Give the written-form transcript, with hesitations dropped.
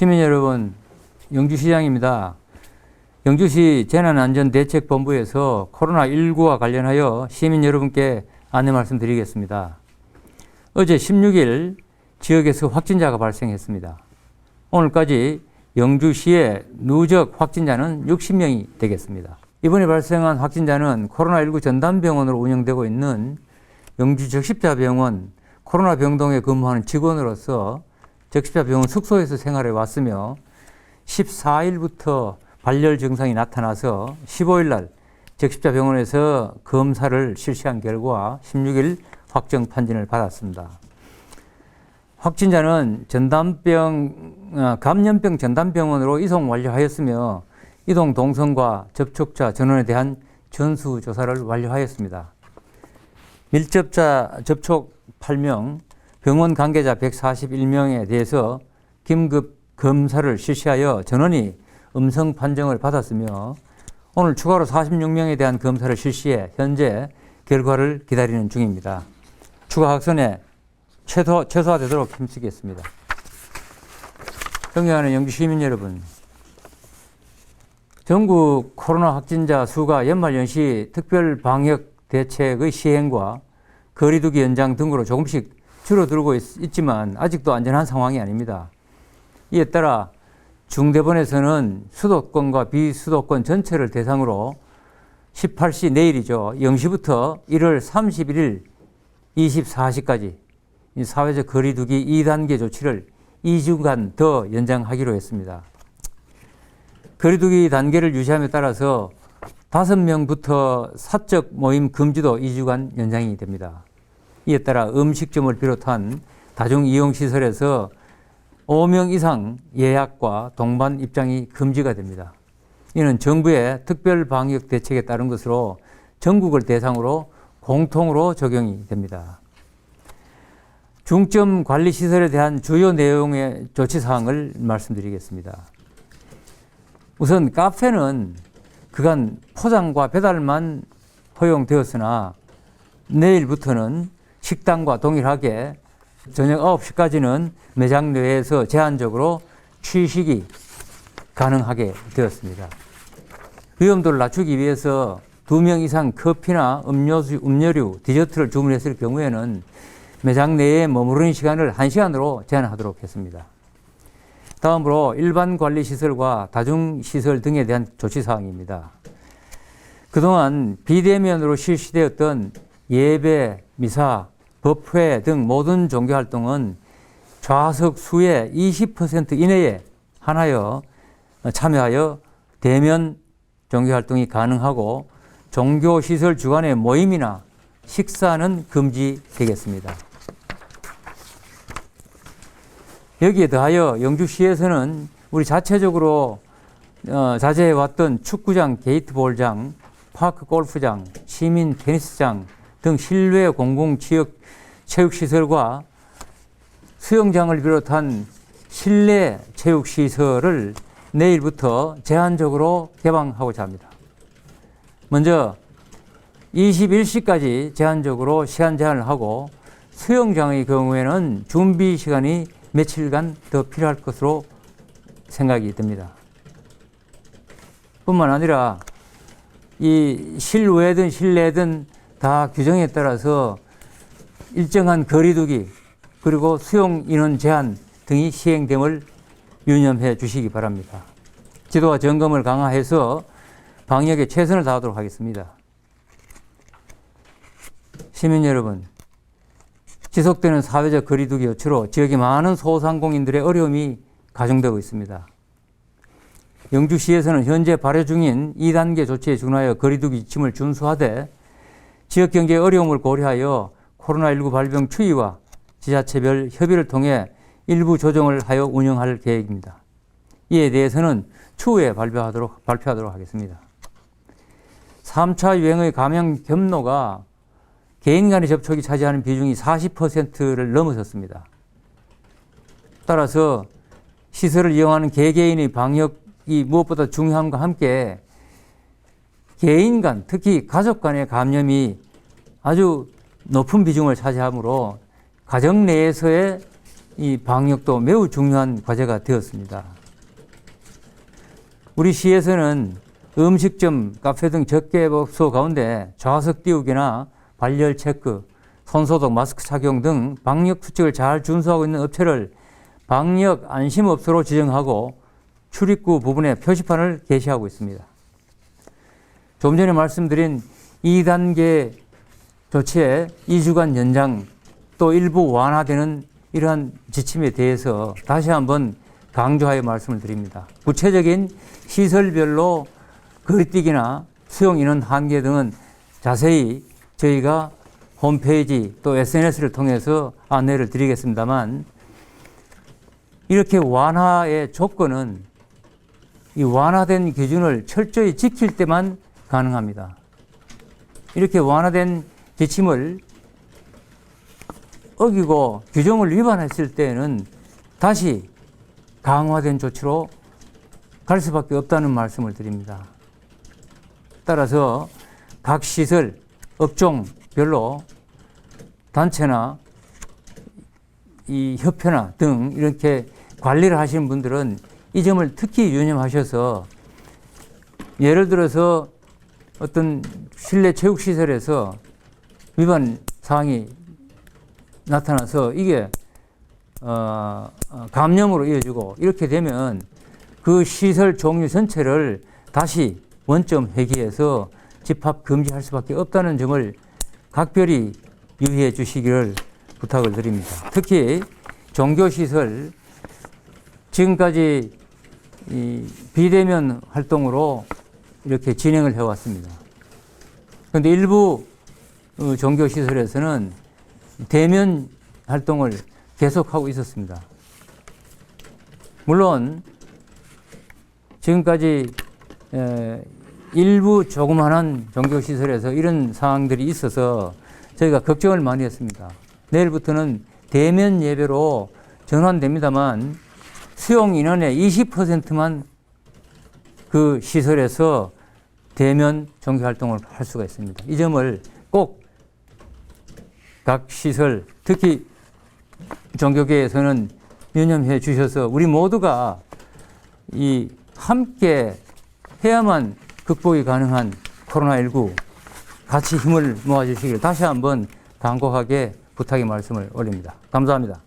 시민 여러분, 영주시장입니다. 영주시 재난안전대책본부에서 코로나19와 관련하여 시민 여러분께 안내 말씀드리겠습니다. 어제 16일 지역에서 확진자가 발생했습니다. 오늘까지 영주시의 누적 확진자는 60명이 되겠습니다. 이번에 발생한 확진자는 코로나19 전담병원으로 운영되고 있는 영주적십자병원 코로나 병동에 근무하는 직원으로서 적십자병원 숙소에서 생활해 왔으며 14일부터 발열 증상이 나타나서 15일 날 적십자병원에서 검사를 실시한 결과 16일 확정 판정을 받았습니다. 확진자는 감염병 전담병원으로 이송 완료하였으며 이동 동선과 접촉자 전원에 대한 전수조사를 완료하였습니다. 밀접자 접촉 8명, 병원 관계자 141명에 대해서 긴급 검사를 실시하여 전원이 음성 판정을 받았으며 오늘 추가로 46명에 대한 검사를 실시해 현재 결과를 기다리는 중입니다. 추가 확산에 최소화되도록 힘쓰겠습니다. 존경하는 영주 시민 여러분, 전국 코로나 확진자 수가 연말연시 특별 방역 대책의 시행과 거리두기 연장 등으로 조금씩 줄어들고 있지만 아직도 안전한 상황이 아닙니다. 이에 따라 중대본에서는 수도권과 비수도권 전체를 대상으로 18시 내일이죠. 0시부터 1월 31일 24시까지 사회적 거리두기 2단계 조치를 2주간 더 연장하기로 했습니다. 거리두기 단계를 유지함에 따라서 5명부터 사적 모임 금지도 2주간 연장이 됩니다. 이에 따라 음식점을 비롯한 다중이용시설에서 5명 이상 예약과 동반 입장이 금지가 됩니다. 이는 정부의 특별 방역 대책에 따른 것으로 전국을 대상으로 공통으로 적용이 됩니다. 중점 관리 시설에 대한 주요 내용의 조치사항을 말씀드리겠습니다. 우선 카페는 그간 포장과 배달만 허용되었으나 내일부터는 식당과 동일하게 저녁 9시까지는 매장 내에서 제한적으로 취식이 가능하게 되었습니다. 위험도를 낮추기 위해서 2명 이상 커피나 음료류, 디저트를 주문했을 경우에는 매장 내에 머무르는 시간을 1시간으로 제한하도록 했습니다. 다음으로 일반 관리시설과 다중시설 등에 대한 조치사항입니다. 그동안 비대면으로 실시되었던 예배, 미사, 법회 등 모든 종교활동은 좌석 수의 20% 이내에 한하여 참여하여 대면 종교활동이 가능하고 종교시설 주간의 모임이나 식사는 금지되겠습니다. 여기에 더하여 영주시에서는 우리 자체적으로 자제해왔던 축구장, 게이트볼장, 파크 골프장, 시민 테니스장 등 실외 공공지역 체육시설과 수영장을 비롯한 실내 체육시설을 내일부터 제한적으로 개방하고자 합니다. 먼저 21시까지 제한적으로 시간 제한을 하고 수영장의 경우에는 준비 시간이 며칠간 더 필요할 것으로 생각이 듭니다. 뿐만 아니라 이 실외든 실내든 다 규정에 따라서 일정한 거리두기 그리고 수용 인원 제한 등이 시행됨을 유념해 주시기 바랍니다. 지도와 점검을 강화해서 방역에 최선을 다하도록 하겠습니다. 시민 여러분, 지속되는 사회적 거리두기 조치로 지역의 많은 소상공인들의 어려움이 가중되고 있습니다. 영주시에서는 현재 발효 중인 2단계 조치에 준하여 거리두기 지침을 준수하되 지역경제의 어려움을 고려하여 코로나19 발병 추이와 지자체별 협의를 통해 일부 조정을 하여 운영할 계획입니다. 이에 대해서는 추후에 발표하도록 하겠습니다. 3차 유행의 감염 경로가 개인 간의 접촉이 차지하는 비중이 40%를 넘어섰습니다. 따라서 시설을 이용하는 개개인의 방역이 무엇보다 중요함과 함께 개인 간, 특히 가족 간의 감염이 아주 높은 비중을 차지하므로 가정 내에서의 이 방역도 매우 중요한 과제가 되었습니다. 우리 시에서는 음식점, 카페 등 접객소 가운데 좌석 띄우기나 발열 체크, 손소독, 마스크 착용 등 방역 수칙을 잘 준수하고 있는 업체를 방역 안심업소로 지정하고 출입구 부분에 표시판을 게시하고 있습니다. 좀 전에 말씀드린 2단계 조치의 2주간 연장 또 일부 완화되는 이러한 지침에 대해서 다시 한번 강조하여 말씀을 드립니다. 구체적인 시설별로 거리뛰기나 수용 인원 한계 등은 자세히 저희가 홈페이지 또 SNS를 통해서 안내를 드리겠습니다만, 이렇게 완화의 조건은 이 완화된 기준을 철저히 지킬 때만 가능합니다. 이렇게 완화된 지침을 어기고 규정을 위반했을 때에는 다시 강화된 조치로 갈 수밖에 없다는 말씀을 드립니다. 따라서 각 시설, 업종별로 단체나 이 협회나 등 이렇게 관리를 하시는 분들은 이 점을 특히 유념하셔서, 예를 들어서 어떤 실내 체육시설에서 위반 사항이 나타나서 이게 감염으로 이어지고 이렇게 되면 그 시설 종류 전체를 다시 원점 회귀해서 집합 금지할 수밖에 없다는 점을 각별히 유의해 주시기를 부탁을 드립니다. 특히 종교시설, 지금까지 이 비대면 활동으로 이렇게 진행을 해왔습니다. 그런데 일부 종교시설에서는 대면 활동을 계속하고 있었습니다. 물론 지금까지 일부 조그마한 종교시설에서 이런 상황들이 있어서 저희가 걱정을 많이 했습니다. 내일부터는 대면 예배로 전환됩니다만 수용 인원의 20%만 그 시설에서 대면 종교활동을 할 수가 있습니다. 이 점을 꼭 각 시설, 특히 종교계에서는 유념해 주셔서 우리 모두가 이 함께 해야만 극복이 가능한 코로나19 같이 힘을 모아주시길 다시 한번 간곡하게 부탁의 말씀을 올립니다. 감사합니다.